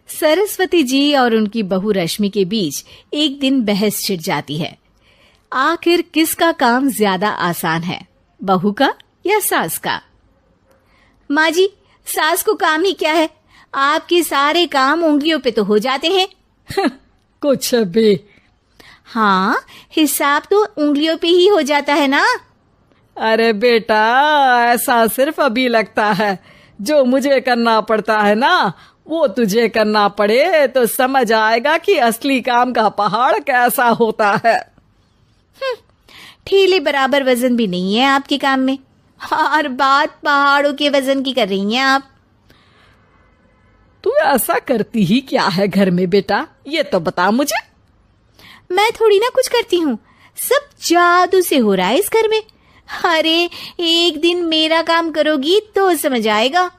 सरस्वती जी और उनकी बहू रश्मि के बीच एक दिन बहस छिड़ जाती है। आखिर किसका काम ज्यादा आसान है, बहू का या सास का? माँ जी, सास को काम ही क्या है, आपके सारे काम उंगलियों पे तो हो जाते हैं। कुछ भी। हाँ, हिसाब तो उंगलियों पे ही हो जाता है ना। अरे बेटा, ऐसा सिर्फ अभी लगता है। जो मुझे करना पड़ता है ना, वो तुझे करना पड़े तो समझ आएगा कि असली काम का पहाड़ कैसा होता है। ठेले बराबर वजन भी नहीं है आपके काम में, और बात पहाड़ों के वजन की कर रही हैं आप। तू ऐसा करती ही क्या है घर में बेटा, ये तो बता मुझे। मैं थोड़ी ना कुछ करती हूँ, सब जादू से हो रहा है इस घर में। अरे एक दिन मेरा काम करोगी तो समझ आएगा।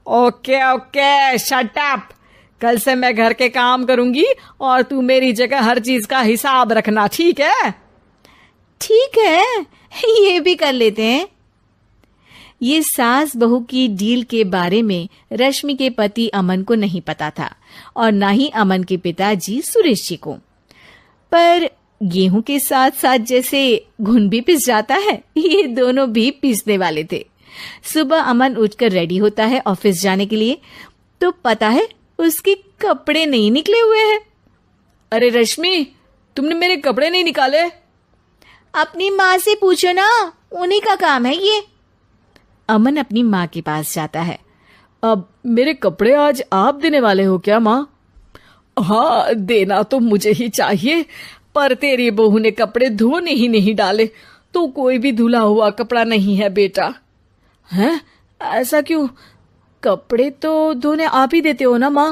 Okay okay, shut up. कल से मैं घर के काम करूंगी और तू मेरी जगह हर चीज का हिसाब रखना, ठीक है? ठीक है, ये भी कर लेते हैं। ये सास बहू की डील के बारे में रश्मि के पति अमन को नहीं पता था, और ना ही अमन के पिताजी सुरेश जी को। पर गेहूं के साथ साथ जैसे घुन भी पिस जाता है, ये दोनों भी पीसने वाले थे। सुबह अमन उठकर रेडी होता है ऑफिस जाने के लिए, तो पता है उसके कपड़े नहीं निकले हुए हैं। अरे रश्मि, तुमने मेरे कपड़े नहीं निकाले? अपनी माँ से पूछो ना, उन्हीं का काम है ये। अमन अपनी माँ के पास जाता है। अब मेरे कपड़े आज आप देने वाले हो क्या माँ? हाँ, देना तो मुझे ही चाहिए, पर तेरी बहू ने कपड़े धोने ही नहीं डाले, तो कोई भी धुला हुआ कपड़ा नहीं है बेटा। हैं? ऐसा क्यों? कपड़े तो धोने आप ही देते हो ना माँ?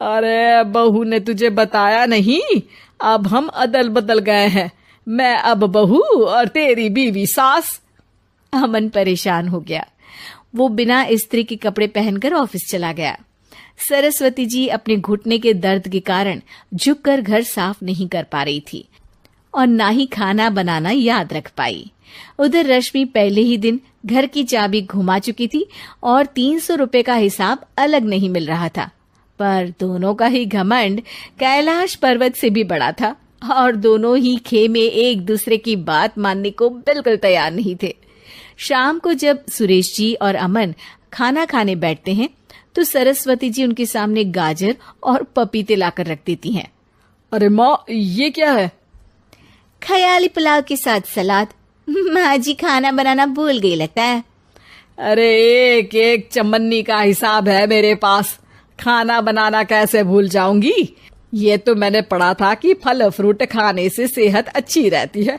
अरे बहू ने तुझे बताया नहीं, अब हम अदल बदल गए हैं। मैं अब बहू और तेरी बीवी सास। अमन परेशान हो गया। वो बिना इस्त्री के कपड़े पहनकर ऑफिस चला गया। सरस्वती जी अपने घुटने के दर्द के कारण झुककर घर साफ नहीं कर पा रही थी, और ना ही खाना बनाना याद रख पाई। उधर रश्मि पहले ही दिन घर की चाबी घुमा चुकी थी और 300 रुपए का हिसाब अलग नहीं मिल रहा था। पर दोनों का ही घमंड कैलाश पर्वत से भी बड़ा था, और दोनों ही खेमे एक दूसरे की बात मानने को बिल्कुल तैयार नहीं थे। शाम को जब सुरेश जी और अमन खाना खाने बैठते हैं, तो सरस्वती जी उनके सामने गाजर और पपीते लाकर रख देती हैं। अरे माँ, ये क्या है? ख्याली पुलाव के साथ सलाद। माँ जी खाना बनाना भूल गई लगता है। अरे एक एक चमन्नी का हिसाब है मेरे पास, खाना बनाना कैसे भूल जाऊंगी? ये तो मैंने पढ़ा था कि फल फ्रूट खाने से सेहत अच्छी रहती है,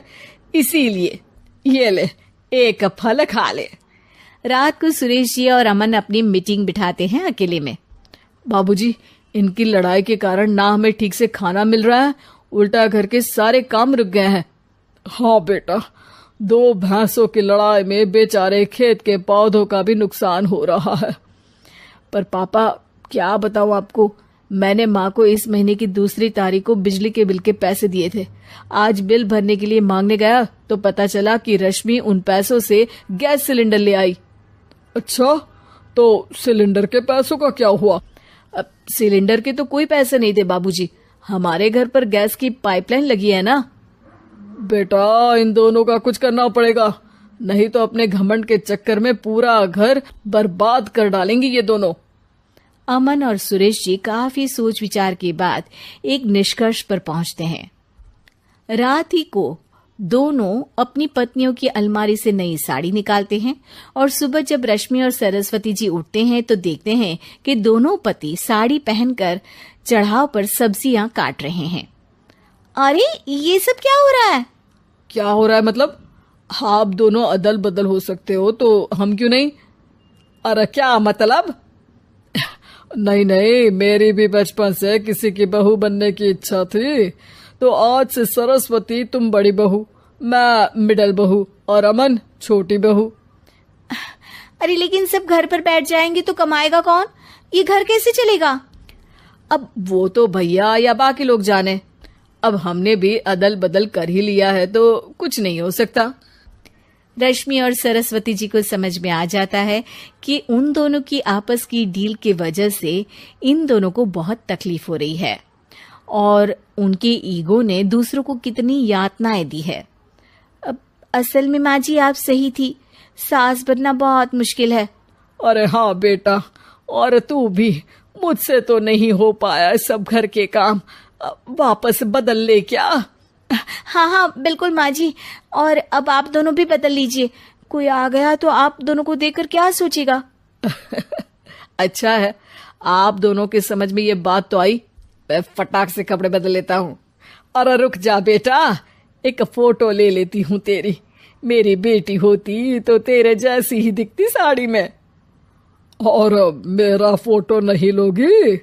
इसीलिए ये ले, एक फल खा ले। रात को सुरेश जी और अमन अपनी मीटिंग बिठाते हैं अकेले में। बाबूजी, इनकी लड़ाई के कारण ना हमें ठीक से खाना मिल रहा है, उल्टा घर के सारे काम रुक गए हैं। हाँ बेटा, 2 भैंसों की लड़ाई में बेचारे खेत के पौधों का भी नुकसान हो रहा है। पर पापा, क्या बताऊं आपको, मैंने माँ को इस महीने की 2 तारीख को बिजली के बिल के पैसे दिए थे। आज बिल भरने के लिए मांगने गया तो पता चला कि रश्मि उन पैसों से गैस सिलेंडर ले आई। अच्छा, तो सिलेंडर के पैसों का क्या हुआ? अब सिलेंडर के तो कोई पैसे नहीं थे बाबूजी, हमारे घर पर गैस की पाइपलाइन लगी है ना। बेटा, इन दोनों का कुछ करना पड़ेगा, नहीं तो अपने घमंड के चक्कर में पूरा घर बर्बाद कर डालेंगी ये दोनों। अमन और सुरेश जी काफी सोच विचार के बाद एक निष्कर्ष पर पहुंचते हैं। रात ही को दोनों अपनी पत्नियों की अलमारी से नई साड़ी निकालते हैं, और सुबह जब रश्मि और सरस्वती जी उठते हैं तो देखते हैं कि दोनों पति साड़ी पहनकर चढ़ाव पर सब्जियां काट रहे हैं। अरे ये सब क्या हो रहा है? क्या हो रहा है मतलब? आप दोनों अदल बदल हो सकते हो तो हम क्यों नहीं? अरे क्या मतलब? नहीं नहीं, मेरी भी बचपन से किसी की बहू बनने की इच्छा थी, तो आज से सरस्वती तुम बड़ी बहू, मैं मिडल बहू और अमन छोटी बहू। अरे लेकिन सब घर पर बैठ जाएंगे तो कमाएगा कौन? ये घर कैसे चलेगा? अब वो तो भैया या बाकी लोग जाने, अब हमने भी अदल बदल कर ही लिया है तो कुछ नहीं हो सकता। रश्मि और सरस्वती जी को समझ में आ जाता है कि उन दोनों की आपस की डील के वजह से इन दोनों को बहुत तकलीफ हो रही है और उनके ईगो ने दूसरों को कितनी यातनाएं दी है। अब असल में माँ जी आप सही थी, सास बनना बहुत मुश्किल है। अरे हाँ बेटा, और तू भी, मुझसे तो नहीं हो पाया सब घर के काम, वापस बदल ले क्या? हाँ हाँ बिल्कुल माँ जी, और अब आप दोनों भी बदल लीजिए, कोई आ गया तो आप दोनों को देखकर क्या सोचेगा। अच्छा है, आप दोनों के समझ में ये बात तो आई, मैं फटाक से कपड़े बदल लेता हूँ। अरे रुक जा बेटा, एक फोटो ले लेती हूँ तेरी, मेरी बेटी होती तो तेरे जैसी ही दिखती साड़ी में। और मेरा फोटो नहीं लोगी?